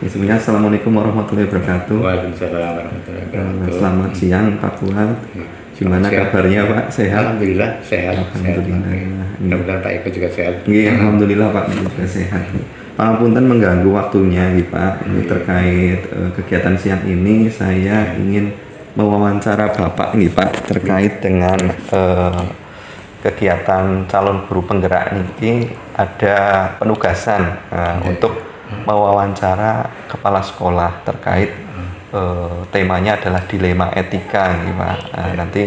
Bismillah, Assalamualaikum warahmatullahi wabarakatuh. Waalaikumsalam warahmatullahi wabarakatuh. Selamat siang Pak Fuad. Gimana Siang. kabarnya Pak? Sehat? Alhamdulillah sehat. Alhamdulillah. Mudah-mudahan Pak Eko juga sehat. Iya, alhamdulillah Pak juga sehat. Pangapunten mengganggu waktunya nih Pak. Ini terkait kegiatan siang ini saya ingin mewawancara Bapak nih Pak terkait dengan kegiatan calon guru penggerak ini ada penugasan untuk mewawancara kepala sekolah terkait temanya adalah dilema etika nih Pak. Nanti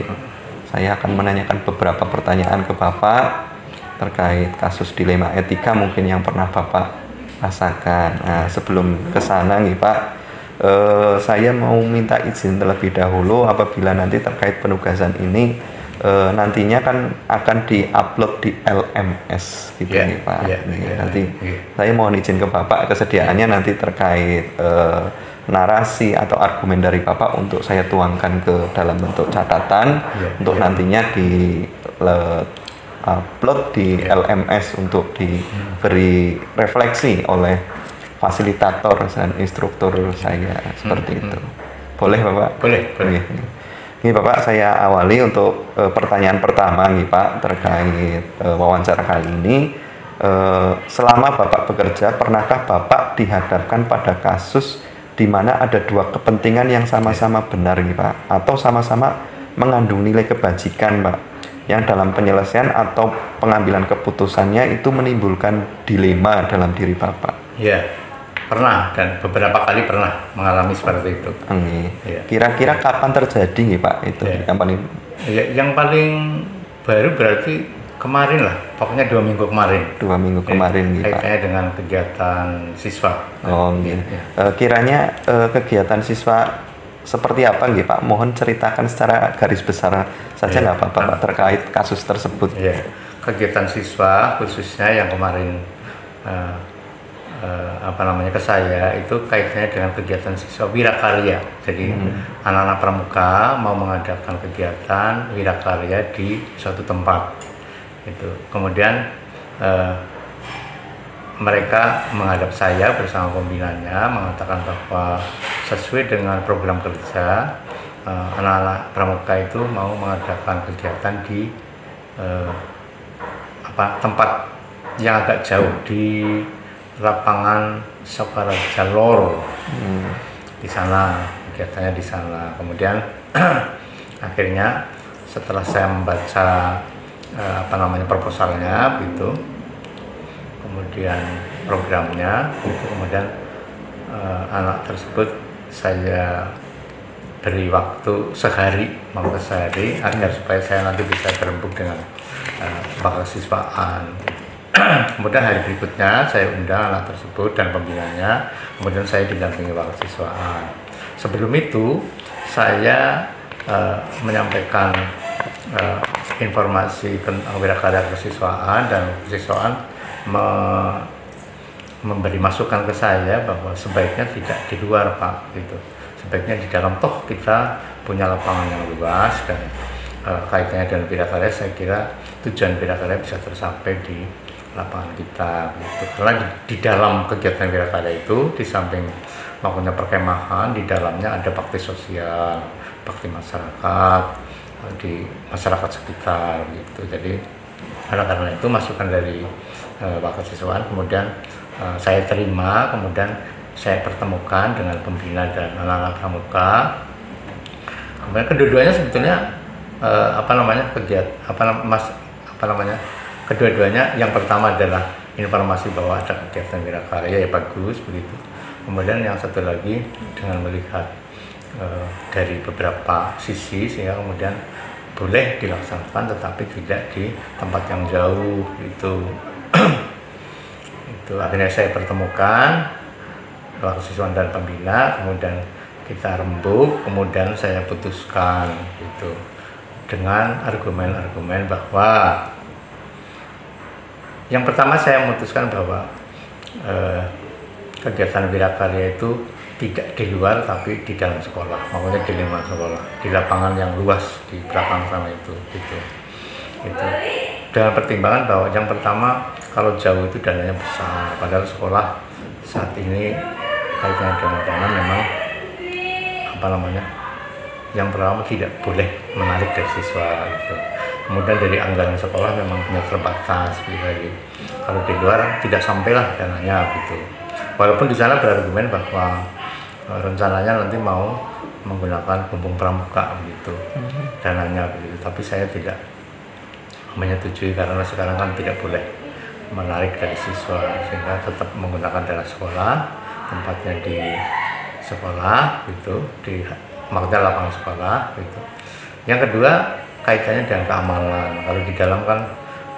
saya akan menanyakan beberapa pertanyaan ke Bapak terkait kasus dilema etika mungkin yang pernah Bapak rasakan. Sebelum ke sana nih Pak, saya mau minta izin terlebih dahulu apabila nanti terkait penugasan ini nantinya kan akan diupload di LMS gitu nih Pak. Nanti saya mohon izin ke Bapak kesediaannya nanti terkait narasi atau argumen dari Bapak untuk saya tuangkan ke dalam bentuk catatan untuk nantinya di upload di LMS untuk diberi refleksi oleh fasilitator dan instruktur saya seperti itu. Boleh Bapak? Boleh. Ini Bapak, saya awali untuk pertanyaan pertama nih Pak terkait wawancara kali ini. Selama Bapak bekerja, pernahkah Bapak dihadapkan pada kasus di mana ada dua kepentingan yang sama-sama benar nih Pak, atau sama-sama mengandung nilai kebajikan Pak, yang dalam penyelesaian atau pengambilan keputusannya itu menimbulkan dilema dalam diri Bapak? Ya, pernah dan beberapa kali pernah mengalami seperti itu. Kira-kira kapan terjadi nih Pak itu? Yang paling baru berarti kemarin lah, pokoknya 2 minggu kemarin. 2 minggu kemarin nih Pak. Kaitannya dengan kegiatan siswa. Kiranya kegiatan siswa seperti apa nih Pak? Mohon ceritakan secara garis besar saja nggak Pak terkait kasus tersebut. Kegiatan siswa khususnya yang kemarin ke saya itu kaitannya dengan kegiatan siswa wirakarya. Jadi anak-anak pramuka mau mengadakan kegiatan wirakarya di suatu tempat. Itu. Kemudian mereka menghadap saya bersama pembinanya mengatakan bahwa sesuai dengan program kerja anak-anak pramuka itu mau mengadakan kegiatan di tempat yang agak jauh di lapangan Sokaraja Lor. Di sana kegiatannya di sana. Kemudian akhirnya setelah saya membaca proposalnya gitu, kemudian programnya gitu, kemudian anak tersebut saya beri waktu sehari agar supaya saya nanti bisa berembuk dengan mahasiswaan. Kemudian hari berikutnya saya undang anak tersebut dan pembinanya, kemudian saya didampingi mahasiswaan. Sebelum itu saya menyampaikan informasi tentang wirakarya kesiswaan, dan kesiswaan memberi masukan ke saya bahwa sebaiknya tidak di luar Pak, gitu. Sebaiknya di dalam, toh kita punya lapangan yang luas dan kaitannya dengan wirakarya, saya kira tujuan wirakarya bisa tercapai di lapangan kita gitu. Karena di dalam kegiatan wirakarya itu di samping melakukan perkemahan, di dalamnya ada bakti sosial, bakti masyarakat di masyarakat sekitar gitu. Jadi karena itu masukan dari Pak Kesiswaan kemudian saya terima, kemudian saya pertemukan dengan pembina dan anak-anak pramuka. Kemudian kedua-duanya sebetulnya kedua-duanya yang pertama adalah informasi bahwa ada kegiatan wirakarya, ya bagus begitu. Kemudian yang satu lagi dengan melihat dari beberapa sisi sehingga kemudian boleh dilaksanakan tetapi tidak di tempat yang jauh itu. Itu akhirnya saya pertemukan pelaku siswa dan pembina, kemudian kita rembuk, kemudian saya putuskan itu dengan argumen-argumen bahwa yang pertama saya memutuskan bahwa kegiatan wirakarya itu tidak di luar tapi di dalam sekolah, maksudnya di lingkungan sekolah, di lapangan yang luas di belakang sana itu. Dengan pertimbangan bahwa yang pertama kalau jauh itu dananya besar, padahal sekolah saat ini kaitannya dengan dana memang apa namanya, yang pertama tidak boleh menarik dari siswa gitu. Kemudian dari anggaran sekolah memang hanya terbatas gitu. Kalau di luar tidak sampailah dananya gitu. Walaupun di sana berargumen bahwa rencananya nanti mau menggunakan bumbung pramuka gitu dananya begitu. Tapi saya tidak menyetujui karena sekarang kan tidak boleh menarik dari siswa, sehingga tetap menggunakan dana sekolah, tempatnya di sekolah gitu, di maksudnya lapangan sekolah gitu. Yang kedua kaitannya dengan keamanan. Kalau di dalam kan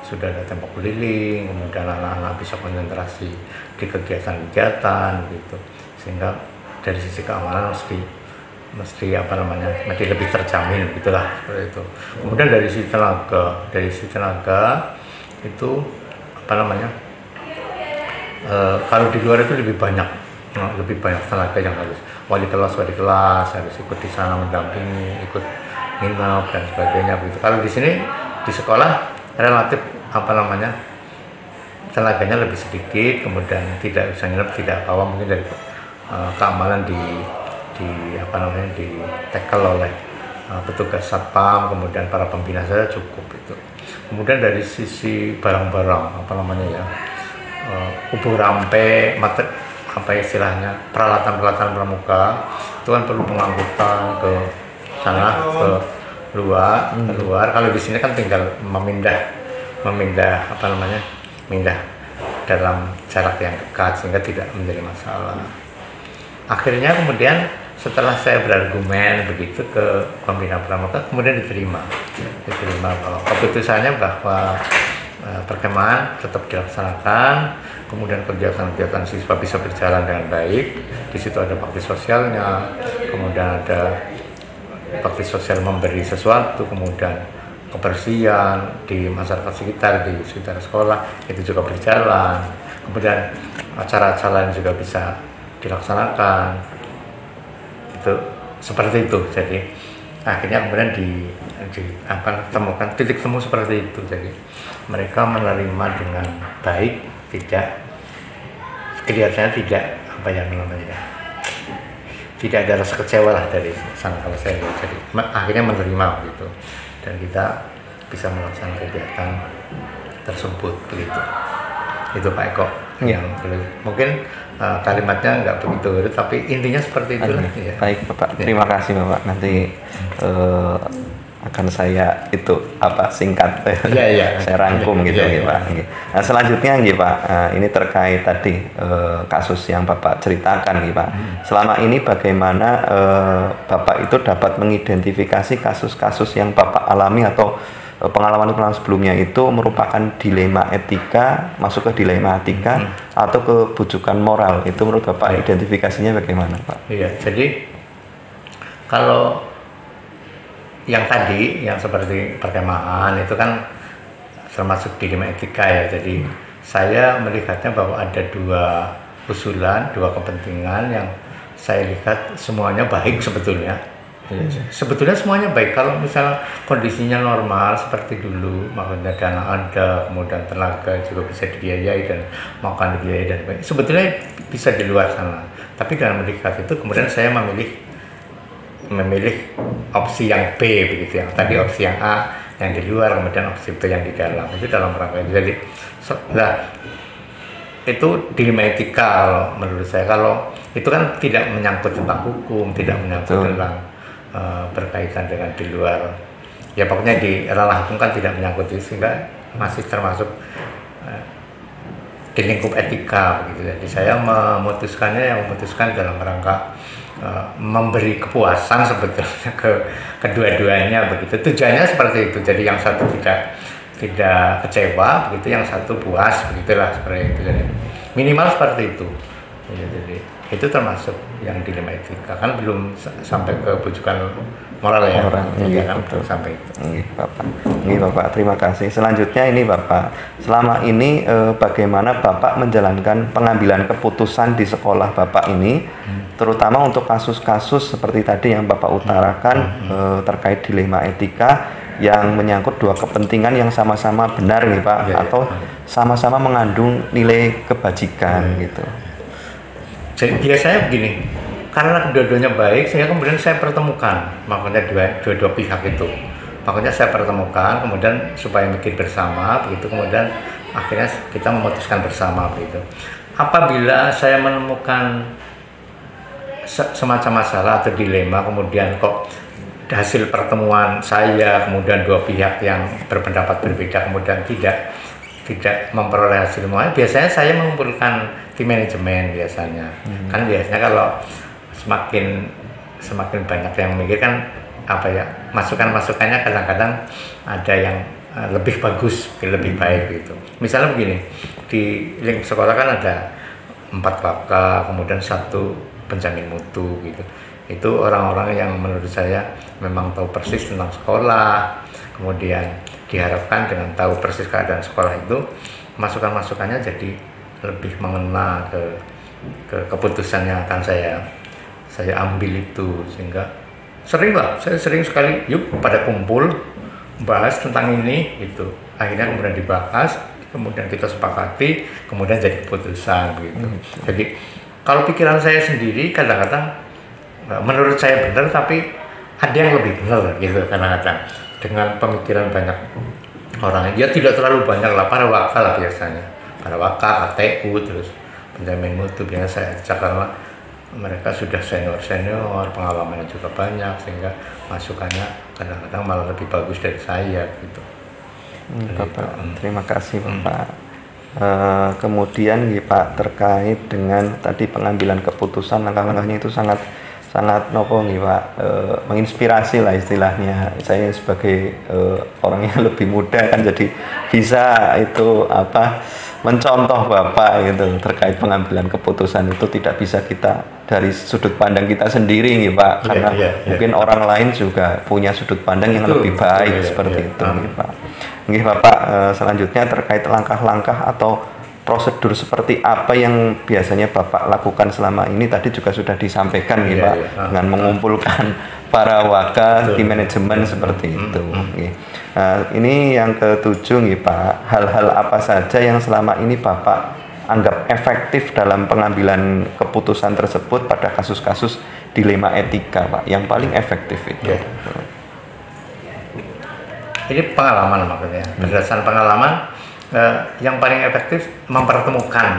sudah ada tembok keliling, kemudian anak-anak bisa konsentrasi di kegiatan-kegiatan gitu, sehingga dari sisi keamanan mesti apa namanya, mesti lebih terjamin gitulah seperti itu. Kemudian dari sisi tenaga itu apa namanya, kalau di luar itu lebih banyak tenaga yang harus wali kelas harus ikut di sana mendampingi, ikut nginep dan sebagainya begitu. Kalau di sini di sekolah relatif apa namanya, tenaganya lebih sedikit, kemudian tidak bisa nginep, tidak kawal, mungkin dari keamanan di apa namanya, di tackle oleh petugas satpam, kemudian para pembina saja cukup itu. Kemudian dari sisi barang-barang apa namanya ya, ubu rampe, apa istilahnya, peralatan pramuka itu kan perlu pengangkutan ke sana, ke luar. Kalau di sini kan tinggal memindah apa namanya, mindah dalam jarak yang dekat sehingga tidak menjadi masalah. Akhirnya kemudian setelah saya berargumen begitu ke pembina pramuka, kemudian diterima kalau keputusannya bahwa perkemahan tetap dilaksanakan, kemudian kegiatan siswa bisa berjalan dengan baik. Di situ ada bakti sosialnya, kemudian ada bakti sosial memberi sesuatu, kemudian kebersihan di masyarakat sekitar, di sekitar sekolah itu juga berjalan, kemudian acara-acara juga bisa dilaksanakan itu seperti itu. Jadi akhirnya kemudian temukan titik temu seperti itu. Jadi mereka menerima dengan baik, kelihatannya tidak apa yang namanya, tidak ada rasa kecewa lah dari sana kalau saya lihat. Jadi akhirnya menerima gitu, dan kita bisa melaksanakan kegiatan tersebut begitu. Itu Pak Eko yang mungkin kalimatnya nggak begitu urut, tapi intinya seperti itu. Ya. Baik Bapak, terima kasih Bapak. Nanti akan saya itu singkat, saya rangkum gitu Pak. Nah, selanjutnya Pak, ini terkait tadi kasus yang Bapak ceritakan Pak. Selama ini bagaimana Bapak itu dapat mengidentifikasi kasus-kasus yang Bapak alami atau pengalaman sebelumnya itu merupakan dilema etika, masuk ke dilema etika atau kebujukan moral. Itu menurut Bapak identifikasinya bagaimana Pak? Iya, jadi kalau yang tadi, yang seperti perkemahan itu kan termasuk dilema etika ya. Jadi saya melihatnya bahwa ada dua usulan, dua kepentingan yang saya lihat semuanya baik sebetulnya. Sebetulnya semuanya baik kalau misalnya kondisinya normal seperti dulu, makanya dana ada, kemudian tenaga juga bisa dibiayai dan makan dibiayai dan baik. Sebetulnya bisa di luar sana. Tapi dalam melihat itu kemudian saya memilih opsi yang B begitu, yang tadi opsi yang A yang di luar, kemudian opsi B yang di dalam. Itu dalam rangka itu. Jadi itu dilema etika menurut saya. Kalau itu kan tidak menyangkut tentang hukum, tidak menyangkut tentang berkaitan dengan di luar, ya pokoknya di ranah hukum kan tidak menyangkut itu, sehingga masih termasuk di lingkup etika begitu. Jadi saya memutuskan dalam rangka memberi kepuasan sebetulnya ke kedua-duanya begitu. Tujuannya seperti itu. Jadi yang satu tidak kecewa begitu, yang satu puas begitulah, seperti itu. Jadi minimal seperti itu. Jadi itu termasuk yang dilema etika, kan belum sampai ke bujukan moral ya. Betul. Sampai itu. Bapak, terima kasih. Selanjutnya ini Bapak, selama ini bagaimana Bapak menjalankan pengambilan keputusan di sekolah Bapak ini, terutama untuk kasus-kasus seperti tadi yang Bapak utarakan terkait dilema etika yang menyangkut dua kepentingan yang sama-sama benar nih Pak, atau sama-sama mengandung nilai kebajikan gitu. Jadi biasanya begini, karena dua-duanya baik, sehingga kemudian saya pertemukan, makanya dua pihak itu. Makanya saya pertemukan, kemudian supaya mikir bersama, begitu, kemudian akhirnya kita memutuskan bersama, begitu. Apabila saya menemukan semacam masalah atau dilema, kemudian kok hasil pertemuan saya, kemudian dua pihak yang berpendapat berbeda, kemudian tidak memperoleh hasil semuanya, biasanya saya mengumpulkan tim manajemen biasanya. Kan biasanya kalau semakin banyak yang mikir kan apa ya, masukannya kadang-kadang ada yang lebih bagus, lebih baik gitu. Misalnya begini, di link sekolah kan ada 4 kakak, kemudian 1 penjamin mutu gitu. Itu orang-orang yang menurut saya memang tahu persis tentang sekolah, kemudian diharapkan dengan tahu persis keadaan sekolah itu, masukan-masukannya jadi lebih mengena ke keputusan yang akan saya ambil itu. Sehingga saya sering sekali, yuk pada kumpul bahas tentang ini gitu. Akhirnya kemudian dibahas, kemudian kita sepakati, kemudian jadi keputusan begitu. Jadi kalau pikiran saya sendiri kadang-kadang menurut saya benar, tapi ada yang lebih benar gitu kadang-kadang. Dengan pemikiran banyak orang, dia tidak terlalu banyak lah, para wakal lah biasanya, para wakal, ATU, terus penjamin mutu biasanya saya ajak karena mereka sudah senior, pengalamannya juga banyak, sehingga masukannya kadang-kadang malah lebih bagus dari saya gitu. Bapak, terima kasih Bapak. Kemudian ya Pak, terkait dengan tadi pengambilan keputusan, langkah-langkahnya itu sangat nopo nih Pak, menginspirasi lah istilahnya. Saya sebagai orang yang lebih muda kan jadi bisa itu mencontoh Bapak gitu terkait pengambilan keputusan. Itu tidak bisa kita dari sudut pandang kita sendiri nih Pak, karena mungkin orang lain juga punya sudut pandang yang lebih baik seperti itu nih Pak. Nggih Bapak, selanjutnya terkait langkah-langkah atau prosedur seperti apa yang biasanya Bapak lakukan selama ini, tadi juga sudah disampaikan nih Pak, dengan mengumpulkan para wakil tim manajemen seperti itu. Ini yang ketujuh nih Pak, hal-hal apa saja yang selama ini Bapak anggap efektif dalam pengambilan keputusan tersebut pada kasus-kasus dilema etika Pak, yang paling efektif itu? Ini pengalaman maksudnya, berdasarkan pengalaman. Yang paling efektif mempertemukan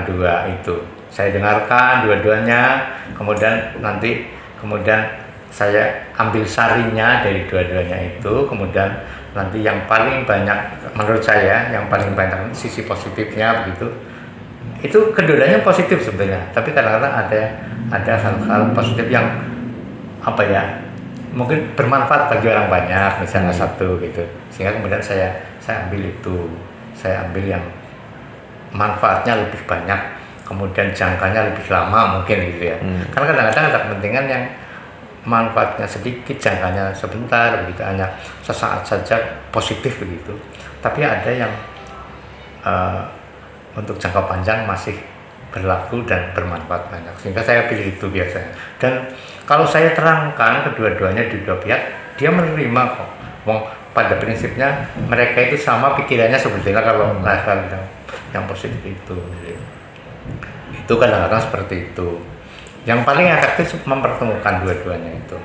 dua itu. Saya dengarkan dua-duanya, kemudian saya ambil sarinya dari dua-duanya itu, kemudian nanti yang paling banyak menurut saya, yang paling banyak sisi positifnya begitu. Itu keduanya positif sebenarnya, tapi kadang-kadang ada hal-hal positif yang mungkin bermanfaat bagi orang banyak, misalnya satu gitu, sehingga kemudian saya ambil yang manfaatnya lebih banyak, kemudian jangkanya lebih lama mungkin gitu ya. Karena kadang-kadang ada kepentingan yang manfaatnya sedikit, jangkanya sebentar begitu, hanya sesaat saja positif begitu, tapi ada yang untuk jangka panjang masih berlaku dan bermanfaat banyak, sehingga saya pilih itu biasanya. Dan kalau saya terangkan kedua-duanya di dua pihak, dia menerima kok. Pada prinsipnya mereka itu sama pikirannya sebetulnya kalau yang positif itu kadang-kadang seperti itu. Yang paling efektif mempertemukan dua-duanya itu.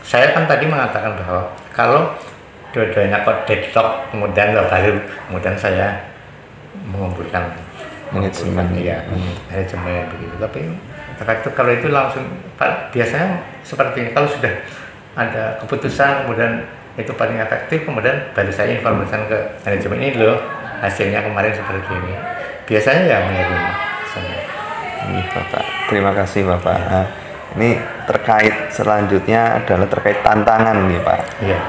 Saya kan tadi mengatakan bahwa kalau dua-duanya kok deadlock, kemudian saya mengumpulkan manajemen begitu. Tapi efektif kalau itu langsung, biasanya seperti ini. Kalau sudah ada keputusan kemudian itu paling efektif, kemudian baru saya informasikan ke manajemen, ini loh hasilnya kemarin seperti ini. Biasanya ya menerima. Ini Bapak, terima kasih Bapak. Ini terkait selanjutnya adalah terkait tantangan nih Pak.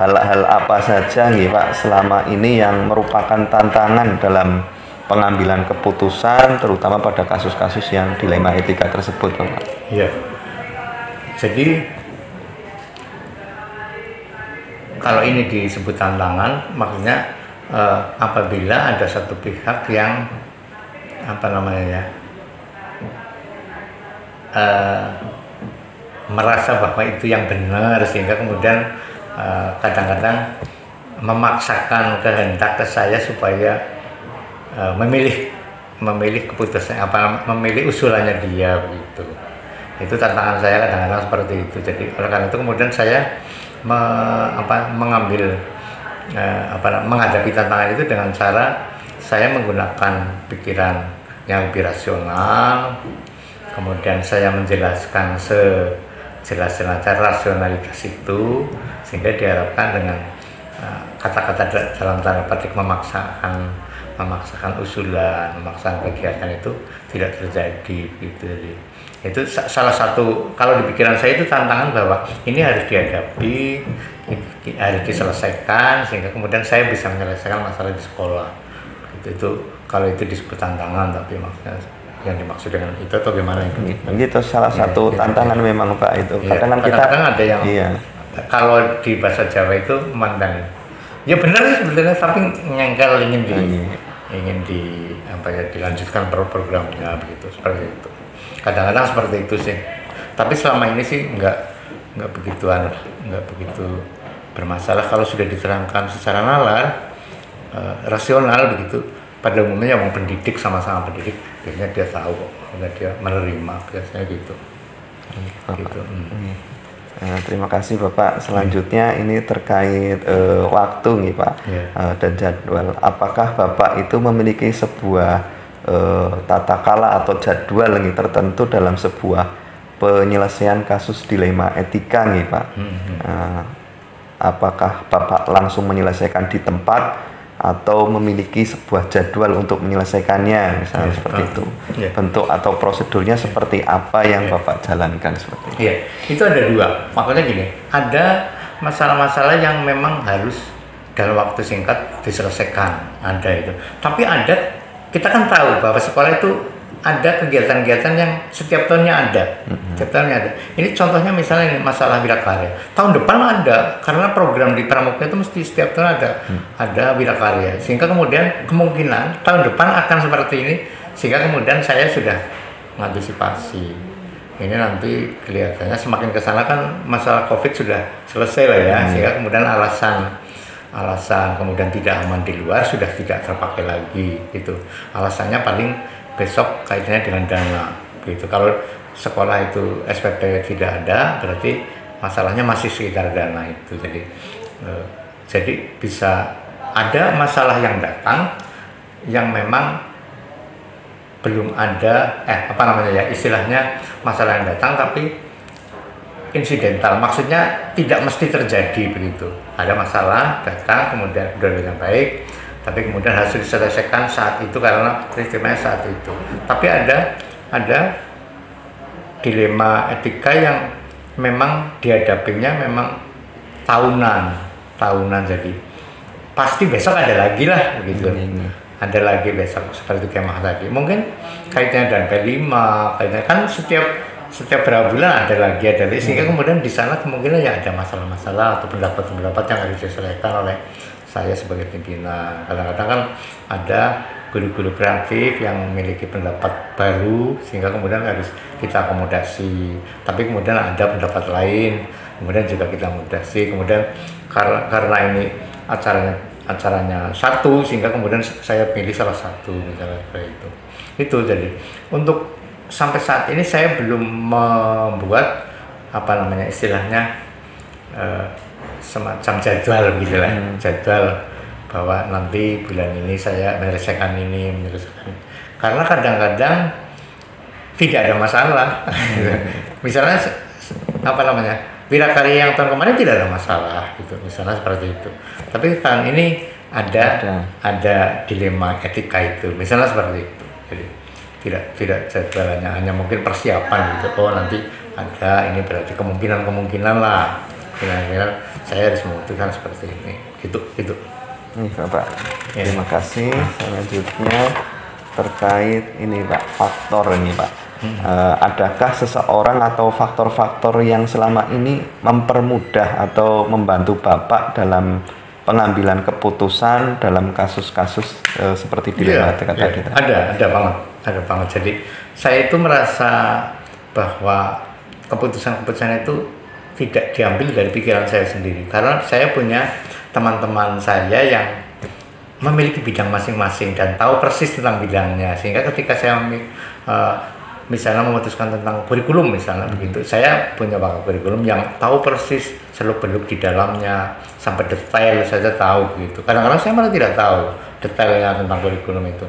Hal-hal apa saja nih Pak selama ini yang merupakan tantangan dalam pengambilan keputusan, terutama pada kasus-kasus yang dilema etika tersebut Bapak? Jadi kalau ini disebut tantangan, maksudnya apabila ada satu pihak yang merasa bahwa itu yang benar, sehingga kemudian kadang-kadang memaksakan kehendak ke saya supaya memilih memilih keputusan memilih usulannya dia begitu. Itu tantangan saya kadang-kadang seperti itu. Jadi oleh karena itu kemudian saya mengambil menghadapi tantangan itu dengan cara saya menggunakan pikiran yang lebih rasional, kemudian saya menjelaskan sejelas-jelasnya rasionalitas itu, sehingga diharapkan dengan kata-kata dalam tanda petik memaksakan usulan, memaksakan kegiatan itu tidak terjadi gitu. Itu salah satu, kalau di pikiran saya itu tantangan bahwa ini harus dihadapi, harus diselesaikan sehingga kemudian saya bisa menyelesaikan masalah di sekolah. Itu kalau itu disebut tantangan, tapi maksudnya yang dimaksud dengan itu atau gimana itu? Begitu salah satu tantangan memang Pak itu. Kadang-kadang ada yang kalau di bahasa Jawa itu memandang ya benar sih sebenarnya, tapi nyengkel ingin dilanjutkan programnya begitu, seperti itu. Kadang-kadang seperti itu sih. Tapi selama ini sih nggak begitu bermasalah kalau sudah diterangkan secara nalar, rasional begitu. Pada umumnya yang pendidik sama-sama pendidik biasanya dia tahu kok, dia menerima biasanya gitu. Gitu. Terima kasih Bapak. Selanjutnya ini terkait waktu nih Pak, dan jadwal. Apakah Bapak itu memiliki sebuah tata kala atau jadwal nih tertentu dalam sebuah penyelesaian kasus dilema etika nih Pak? Apakah Bapak langsung menyelesaikan di tempat atau memiliki sebuah jadwal untuk menyelesaikannya, misalnya seperti itu? Bentuk atau prosedurnya seperti apa yang Bapak jalankan seperti itu? Iya, itu ada dua. Makanya gini, ada masalah-masalah yang memang harus dalam waktu singkat diselesaikan, ada itu. Tapi ada, kita kan tahu bahwa sekolah itu ada kegiatan-kegiatan yang setiap tahunnya ada. Setiap tahunnya ada. Ini contohnya misalnya ini masalah Wirakarya. Tahun depan ada, karena program di Pramuka itu mesti setiap tahun ada Wirakarya. Sehingga kemudian kemungkinan tahun depan akan seperti ini, sehingga kemudian saya sudah mengantisipasi. Ini nanti kelihatannya semakin ke sana kan masalah Covid sudah selesai lah ya, sehingga kemudian alasan kemudian tidak aman di luar sudah tidak terpakai lagi gitu. Alasannya paling besok kaitannya dengan dana gitu. Kalau sekolah itu SPP tidak ada, berarti masalahnya masih sekitar dana itu. Jadi bisa ada masalah yang datang yang memang belum ada istilahnya masalah yang datang tapi insidental, maksudnya tidak mesti terjadi begitu. Ada masalah datang kemudian dengan baik, tapi kemudian harus diselesaikan saat itu karena peristiwanya saat itu. Tapi ada dilema etika yang memang dihadapinya memang tahunan, jadi pasti besok ada lagi lah begitu. Ada lagi besok seperti kemah tadi. Mungkin kaitannya dengan P5, kaitannya kan setiap berapa bulan ada lagi sehingga kemudian di sana kemungkinan ya ada masalah-masalah atau pendapat-pendapat yang harus diselesaikan oleh saya sebagai pimpinan. Kadang-kadang kan ada guru-guru kreatif yang memiliki pendapat baru sehingga kemudian harus kita akomodasi, tapi kemudian ada pendapat lain kemudian juga kita akomodasi. Kemudian karena ini acaranya satu sehingga kemudian saya pilih salah satu misalnya seperti itu. Jadi untuk sampai saat ini saya belum membuat istilahnya semacam jadwal gitu lah, jadwal bahwa nanti bulan ini saya menyelesaikan ini, karena kadang-kadang tidak ada masalah. Misalnya Wirakarya yang tahun kemarin tidak ada masalah gitu, misalnya seperti itu. Tapi tahun ini ada dilema etika itu, misalnya seperti itu. Jadi tidak jadwalnya, hanya mungkin persiapan gitu. Oh nanti ada ini, berarti kemungkinan lah. Kira-kira saya harus memutuskan seperti ini. Gitu. Nih Bapak, terima kasih. Selanjutnya terkait ini Pak, faktor ini Pak. Adakah seseorang atau faktor-faktor yang selama ini mempermudah atau membantu Bapak dalam pengambilan keputusan dalam kasus-kasus seperti dilema etika tadi? Ada banget. Jadi saya itu merasa bahwa keputusan-keputusan itu tidak diambil dari pikiran saya sendiri, karena saya punya teman-teman saya yang memiliki bidang masing-masing dan tahu persis tentang bidangnya, sehingga ketika saya misalnya memutuskan tentang kurikulum misalnya begitu, saya punya pakar kurikulum yang tahu persis seluk-beluk di dalamnya sampai detail saja tahu gitu. Kadang-kadang saya malah tidak tahu detailnya tentang kurikulum itu,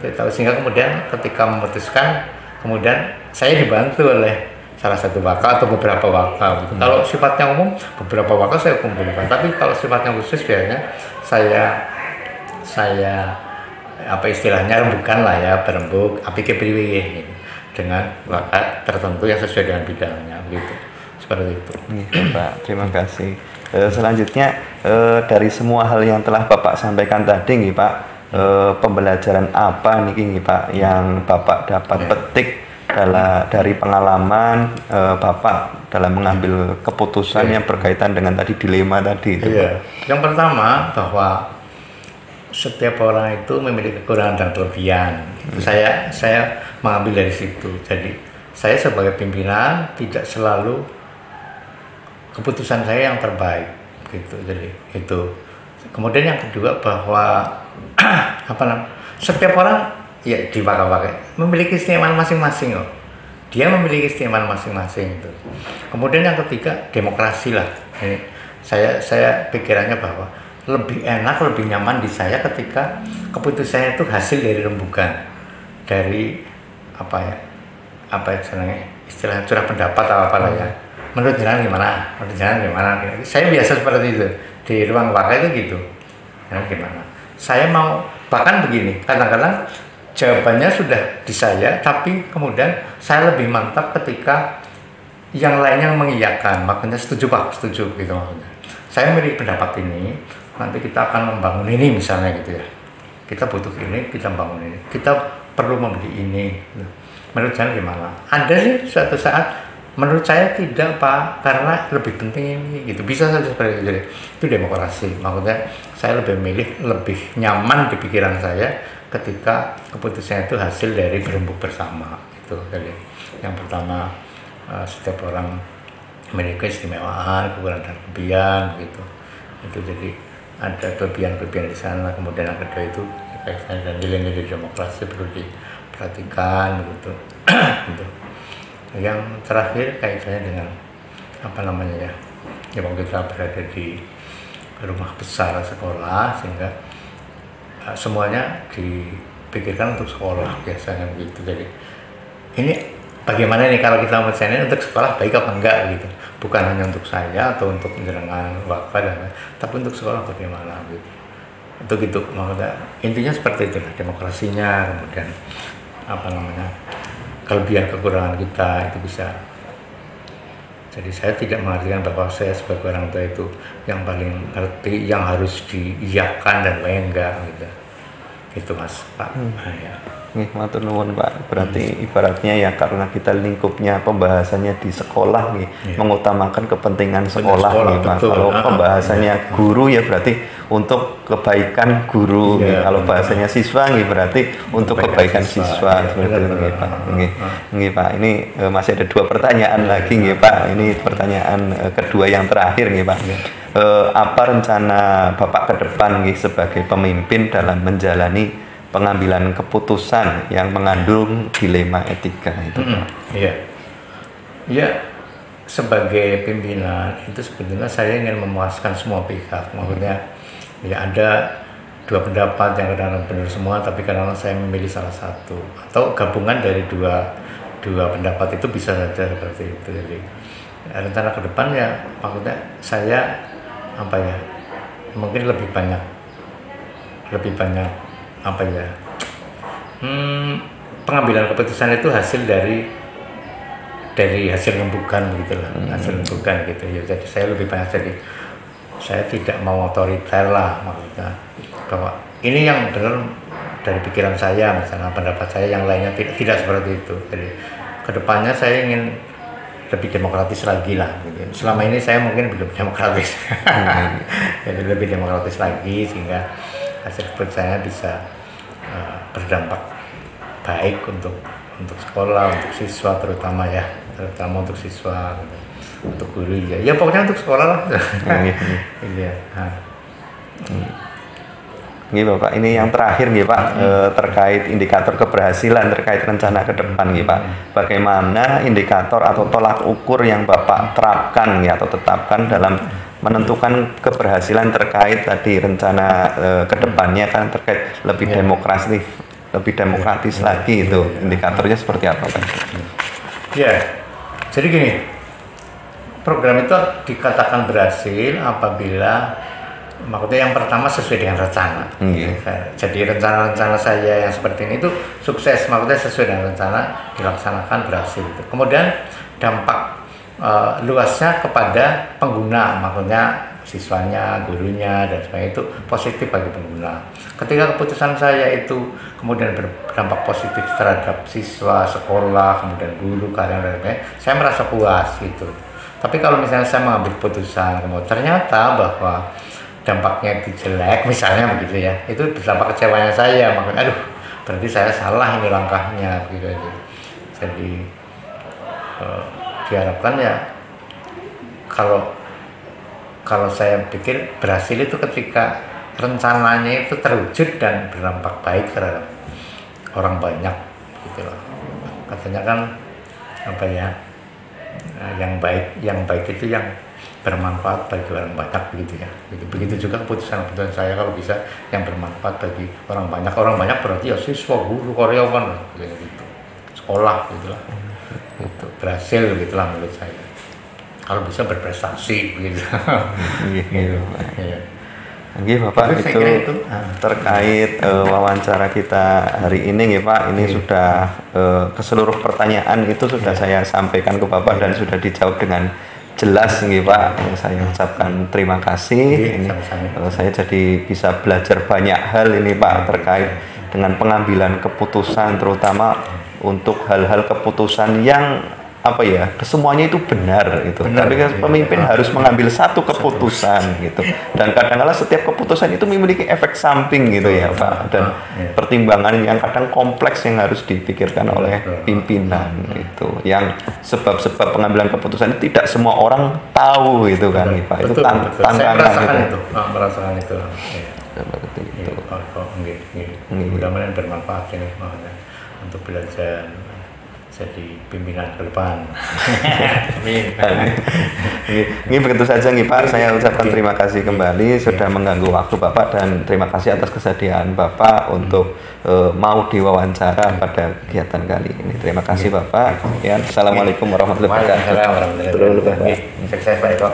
tidak tahu, sehingga kemudian ketika memutuskan, kemudian saya dibantu oleh salah satu pakar atau beberapa pakar gitu. Kalau sifatnya umum beberapa pakar saya kumpulkan, tapi kalau sifatnya khusus biasanya saya apa istilahnya rembukan lah ya, berembuk api kepriwe gitu, dengan bakat tertentu yang sesuai dengan bidangnya gitu, seperti itu. Pak, terima kasih. Selanjutnya dari semua hal yang telah Bapak sampaikan tadi nih Pak, pembelajaran apa nih Pak yang Bapak dapat petik dari pengalaman Bapak dalam mengambil keputusan yang berkaitan dengan tadi dilema tadi itu? Yang pertama, bahwa setiap orang itu memiliki kekurangan dan kelebihan. Itu saya mengambil dari situ. Jadi saya sebagai pimpinan tidak selalu keputusan saya yang terbaik gitu. Jadi itu. Kemudian yang kedua, bahwa setiap orang ya dipakai memiliki keistimewaan masing-masing loh. Dia memiliki keistimewaan masing-masing itu. Kemudian yang ketiga, demokrasi lah. Ini saya pikirannya bahwa lebih enak, lebih nyaman di saya ketika keputusannya itu hasil dari rembukan, dari istilah curah pendapat atau apalah ya. Menurut jenengan gimana? Menurut jenengan gimana? Saya biasa seperti itu di ruang pakai itu gitu. Gimana? Saya mau bahkan begini, kadang-kadang jawabannya sudah di saya, tapi kemudian saya lebih mantap ketika yang lainnya mengiyakan, makanya setuju Pak, setuju gitu maksudnya. Saya memiliki pendapat ini, nanti kita akan membangun ini misalnya gitu ya. Kita butuh ini, kita membangun ini. Kita perlu membeli ini. Menurut saya gimana? Ada sih suatu saat menurut saya tidak Pak, karena lebih penting ini gitu. Bisa saja seperti itu. Itu demokrasi. Maksudnya saya lebih memilih, lebih nyaman di pikiran saya ketika keputusannya itu hasil dari berembuk bersama. Itu jadi yang pertama, setiap orang memiliki keistimewaan, kekurangan dan kelebihan gitu. Itu jadi ada kelebihan-kelebihan di sana. Kemudian yang kedua itu kaitannya dan nilai-nilai demokrasi perlu diperhatikan gitu. Gitu. Yang terakhir kaitannya dengan ya kita berada di rumah besar sekolah, sehingga semuanya dipikirkan untuk sekolah biasanya begitu. Jadi ini bagaimana nih kalau kita mencari untuk sekolah baik apa enggak gitu, bukan hanya untuk saya atau untuk menjalankan wakaf tapi untuk sekolah bagaimana gitu. Itu gitu maksudnya, intinya seperti itu, demokrasinya, kemudian kelebihan kekurangan kita itu bisa. Jadi saya tidak mengartikan bahwa saya sebagai orang tua itu yang paling ngerti, yang harus diiyakan dan lain enggak gitu. Itu Mas Pak. Ya. Matur nuwun Pak. Berarti ibaratnya ya karena kita lingkupnya pembahasannya di sekolah nih, mengutamakan kepentingan sekolah nih Pak. Kalau pembahasannya guru ya berarti untuk kebaikan guru nih. Kalau bahasanya siswa nih berarti untuk kebaikan siswa. Seperti itu nih Pak. Nggih Pak. Ini masih ada 2 pertanyaan lagi nih Pak. Ini pertanyaan kedua yang terakhir nih Pak. Apa rencana Bapak ke depan nih sebagai pemimpin dalam menjalani pengambilan keputusan yang mengandung dilema etika itu? Iya, sebagai pimpinan itu sebetulnya saya ingin memuaskan semua pihak. Maksudnya ya ada 2 pendapat yang kadang-kadang benar semua, tapi kadang-kadang saya memilih salah satu atau gabungan dari dua pendapat itu bisa saja seperti itu. Jadi rencana ke depan ya maksudnya saya mungkin lebih banyak pengambilan keputusan itu hasil dari hasil rembukan begitulah, hasil rembukan gitu ya. Jadi saya lebih banyak, jadi saya tidak mau otoriter lah, maksudnya bahwa ini yang benar dari pikiran saya, misalnya pendapat saya, yang lainnya tidak seperti itu. Jadi kedepannya saya ingin lebih demokratis lagi lah gitu. Selama ini saya mungkin belum demokratis. Jadi lebih demokratis lagi sehingga hasil keputusannya bisa berdampak baik untuk sekolah, untuk siswa terutama untuk siswa, gitu. Untuk guru ya pokoknya untuk sekolah lah. Iya. Nggih Bapak, ini yang terakhir nggih Pak, terkait indikator keberhasilan terkait rencana ke depan nggih Pak. Bagaimana indikator atau tolak ukur yang Bapak terapkan ya atau tetapkan dalam menentukan keberhasilan terkait tadi rencana ke depannya kan terkait lebih demokratis lagi itu. Indikatornya seperti apa Pak? Ya. Jadi gini. Program itu dikatakan berhasil apabila maksudnya yang pertama sesuai dengan rencana. Jadi rencana-rencana saya yang seperti ini itu sukses, maksudnya sesuai dengan rencana dilaksanakan berhasil. Kemudian dampak luasnya kepada pengguna, maksudnya siswanya, gurunya dan sebagainya itu positif bagi pengguna. Ketika keputusan saya itu kemudian berdampak positif terhadap siswa, sekolah, kemudian guru, karyawan dan sebagainya, saya merasa puas gitu. Tapi kalau misalnya saya mengambil keputusan, kemudian ternyata bahwa dampaknya itu jelek, misalnya begitu ya, itu berdampak kecewanya saya, makanya aduh, berarti saya salah ini langkahnya, gitu aja. Jadi diharapkan ya, kalau saya pikir berhasil itu ketika rencananya itu terwujud dan berdampak baik terhadap orang banyak, gitu loh. Katanya kan apa ya, yang baik itu yang bermanfaat bagi orang banyak begitu ya. Begitu juga keputusan saya kalau bisa yang bermanfaat bagi orang banyak berarti ya siswa, guru, karyawan gitu. Sekolah gitulah. Itu berhasil gitulah menurut saya. Kalau bisa berprestasi begitu. Nggih Bapak, itu terkait wawancara kita hari ini nggih Pak, ini sudah ke seluruh pertanyaan itu sudah saya sampaikan ke Bapak dan sudah dijawab dengan jelas nggih Pak. Saya ucapkan terima kasih. Ini saya jadi bisa belajar banyak hal ini Pak terkait dengan pengambilan keputusan, terutama untuk hal-hal keputusan yang apa ya, kesemuanya itu benar gitu. Tapi kan pemimpin harus mengambil satu keputusan gitu. Dan kadang-kala setiap keputusan itu memiliki efek samping gitu ya Pak. Dan pertimbangan yang kadang kompleks yang harus dipikirkan oleh pimpinan itu. Yang sebab-sebab pengambilan keputusan itu tidak semua orang tahu gitu kan Pak. Itu tantangan gitu. Merasakan itu. Seperti itu. Mudah-mudahan bermanfaat ini untuk belajar jadi pimpinan ke depan. Amin. Ini begitu saja nih Pak, saya ucapkan terima kasih kembali sudah mengganggu waktu Bapak dan terima kasih atas kesediaan Bapak untuk mau diwawancara pada kegiatan kali ini. Terima kasih Bapak. Ya, Assalamualaikum warahmatullahi wabarakatuh. Waalaikumsalam warahmatullahi wabarakatuh. Sukses Pak Eko.